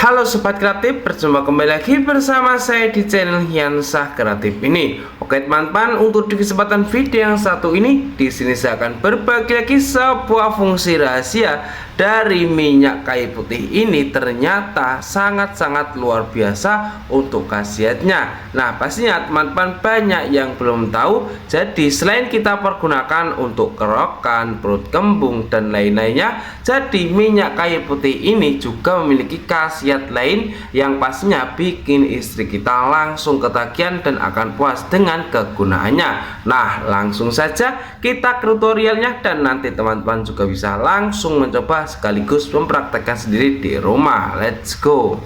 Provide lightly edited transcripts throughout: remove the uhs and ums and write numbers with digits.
Halo Sobat Kreatif, berjumpa kembali lagi bersama saya di channel Hyansah Kreatif ini. Oke teman-teman, untuk di kesempatan video yang satu ini, di sini saya akan berbagi lagi sebuah fungsi rahasia dari minyak kayu putih ini. Ternyata sangat-sangat luar biasa untuk khasiatnya. Nah, pastinya teman-teman banyak yang belum tahu. Jadi selain kita pergunakan untuk kerokan, perut kembung dan lain-lainnya, jadi minyak kayu putih ini juga memiliki khasiat lain yang pastinya bikin istri kita langsung ketagihan dan akan puas dengan kegunaannya. Nah, langsung saja kita ke tutorialnya dan nanti teman-teman juga bisa langsung mencoba sekaligus mempraktekkan sendiri di rumah. Let's go.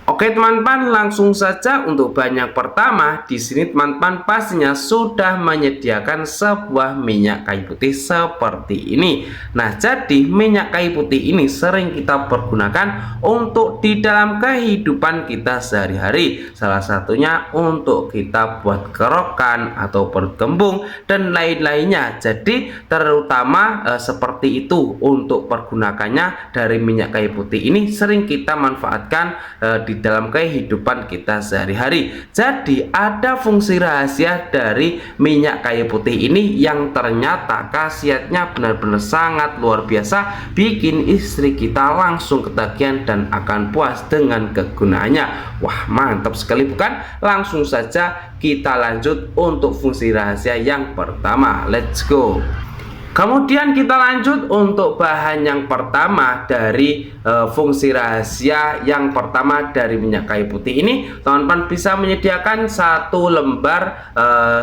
Oke teman-teman, langsung saja untuk bahan yang pertama. Di sini teman-teman pastinya sudah menyediakan sebuah minyak kayu putih seperti ini. Nah, jadi minyak kayu putih ini sering kita pergunakan untuk di dalam kehidupan kita sehari-hari. Salah satunya untuk kita buat kerokan atau perut kembung dan lain-lainnya. Jadi terutama seperti itu untuk pergunakannya dari minyak kayu putih ini sering kita manfaatkan di dalam kehidupan kita sehari-hari. Jadi ada fungsi rahasia dari minyak kayu putih ini yang ternyata khasiatnya benar-benar sangat luar biasa, bikin istri kita langsung ketagihan dan akan puas dengan kegunaannya. Wah, mantap sekali bukan? Langsung saja kita lanjut untuk fungsi rahasia yang pertama. Let's go. Kemudian kita lanjut untuk bahan yang pertama dari fungsi rahasia yang pertama dari minyak kayu putih ini. Teman-teman bisa menyediakan satu lembar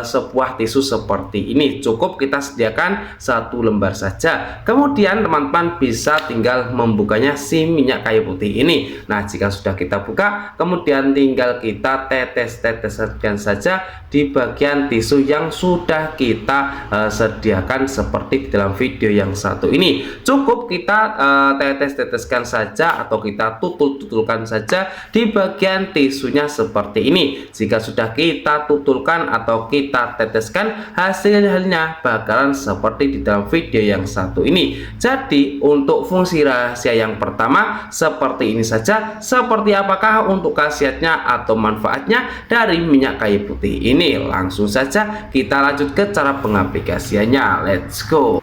sebuah tisu seperti ini. Cukup kita sediakan satu lembar saja. Kemudian teman-teman bisa tinggal membukanya si minyak kayu putih ini. Nah, jika sudah kita buka, kemudian tinggal kita tetes-teteskan saja di bagian tisu yang sudah kita sediakan seperti di dalam video yang satu ini. Cukup kita tetes-teteskan saja atau kita tutul-tutulkan saja di bagian tisunya seperti ini. Jika sudah kita tutulkan atau kita teteskan, hasilnya bakalan seperti di dalam video yang satu ini. Jadi untuk fungsi rahasia yang pertama seperti ini saja. Seperti apakah untuk khasiatnya atau manfaatnya dari minyak kayu putih ini? Langsung saja kita lanjut ke cara pengaplikasiannya. Let's go.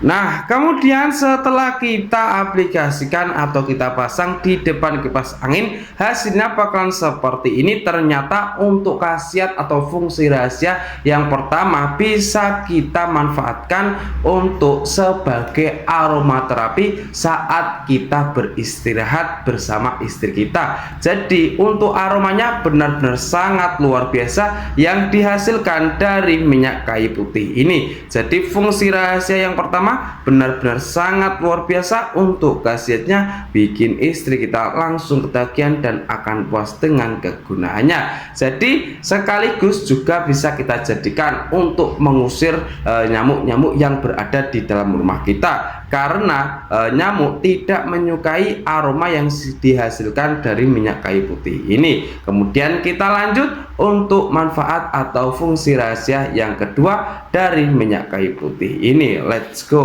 Nah, kemudian setelah kita aplikasikan atau kita pasang di depan kipas angin, hasilnya bakalan seperti ini. Ternyata untuk khasiat atau fungsi rahasia yang pertama bisa kita manfaatkan untuk sebagai aromaterapi saat kita beristirahat bersama istri kita. Jadi untuk aromanya benar-benar sangat luar biasa yang dihasilkan dari minyak kayu putih ini. Jadi fungsi rahasia yang pertama benar-benar sangat luar biasa untuk khasiatnya, bikin istri kita langsung ketagihan dan akan puas dengan kegunaannya. Jadi sekaligus juga bisa kita jadikan untuk mengusir nyamuk-nyamuk yang berada di dalam rumah kita, karena nyamuk tidak menyukai aroma yang dihasilkan dari minyak kayu putih ini. Kemudian kita lanjut untuk manfaat atau fungsi rahasia yang kedua dari minyak kayu putih ini. Let's go.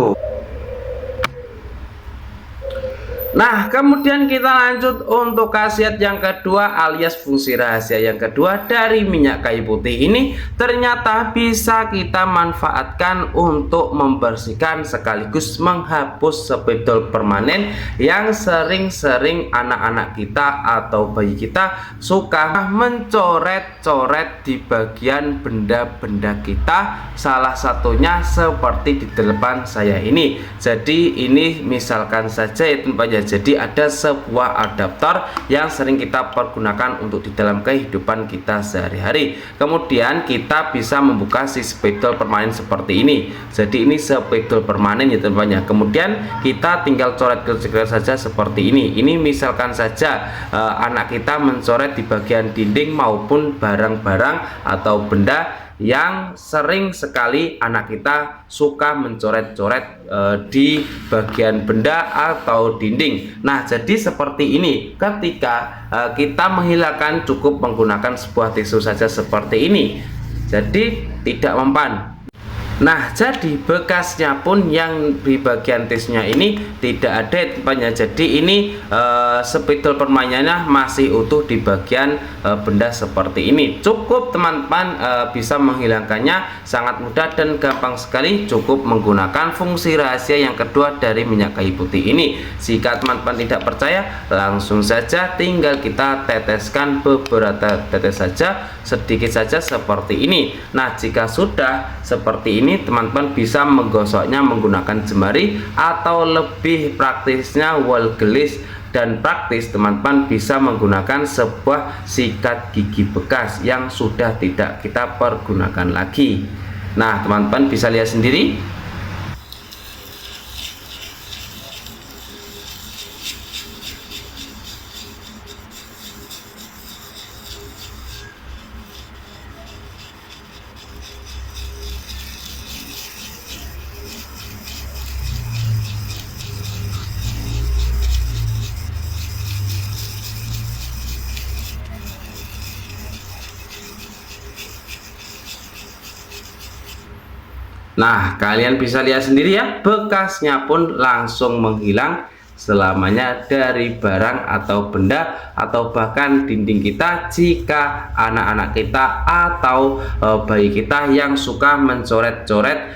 Nah, kemudian kita lanjut untuk khasiat yang kedua alias fungsi rahasia yang kedua dari minyak kayu putih ini. Ternyata bisa kita manfaatkan untuk membersihkan sekaligus menghapus spidol permanen yang sering-sering anak-anak kita atau bayi kita suka mencoret-coret di bagian benda-benda kita. Salah satunya seperti di depan saya ini. Jadi ini misalkan saja ya teman-teman, jadi ada sebuah adaptor yang sering kita pergunakan untuk di dalam kehidupan kita sehari-hari. Kemudian kita bisa membuka si spidol permanen seperti ini. Jadi ini spidol permanen ya teman-teman. Kemudian kita tinggal coret-coret saja seperti ini. Ini misalkan saja anak kita mencoret di bagian dinding maupun barang-barang atau benda yang sering sekali anak kita suka mencoret-coret di bagian benda atau dinding. Nah, jadi seperti ini. Ketika kita menghilangkan, cukup menggunakan sebuah tisu saja seperti ini. Jadi tidak mempan. Nah, jadi bekasnya pun yang di bagian tisnya ini tidak ada temannya. Jadi ini spidol permainannya masih utuh di bagian benda seperti ini. Cukup teman-teman bisa menghilangkannya sangat mudah dan gampang sekali. Cukup menggunakan fungsi rahasia yang kedua dari minyak kayu putih ini. Jika teman-teman tidak percaya, langsung saja tinggal kita teteskan beberapa tetes saja, sedikit saja seperti ini. Nah, jika sudah seperti ini, teman-teman bisa menggosoknya menggunakan jemari atau lebih praktisnya wall gelis, dan praktis teman-teman bisa menggunakan sebuah sikat gigi bekas yang sudah tidak kita pergunakan lagi. Nah, teman-teman bisa lihat sendiri. Nah, kalian bisa lihat sendiri ya, bekasnya pun langsung menghilang selamanya dari barang atau benda atau bahkan dinding kita jika anak-anak kita atau bayi kita yang suka mencoret-coret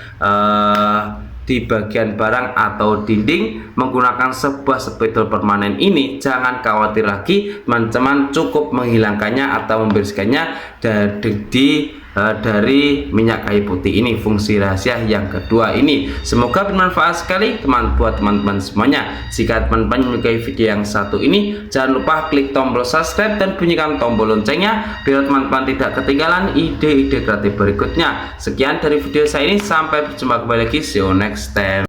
di bagian barang atau dinding menggunakan sebuah spidol permanen ini. Jangan khawatir lagi, teman-teman cukup menghilangkannya atau membersihkannya dari minyak kayu putih ini, fungsi rahasia yang kedua ini. Semoga bermanfaat sekali buat teman-teman semuanya. Jika teman-teman menyukai video yang satu ini, jangan lupa klik tombol subscribe dan bunyikan tombol loncengnya biar teman-teman tidak ketinggalan ide-ide kreatif berikutnya. Sekian dari video saya ini, sampai berjumpa kembali lagi, see you next time.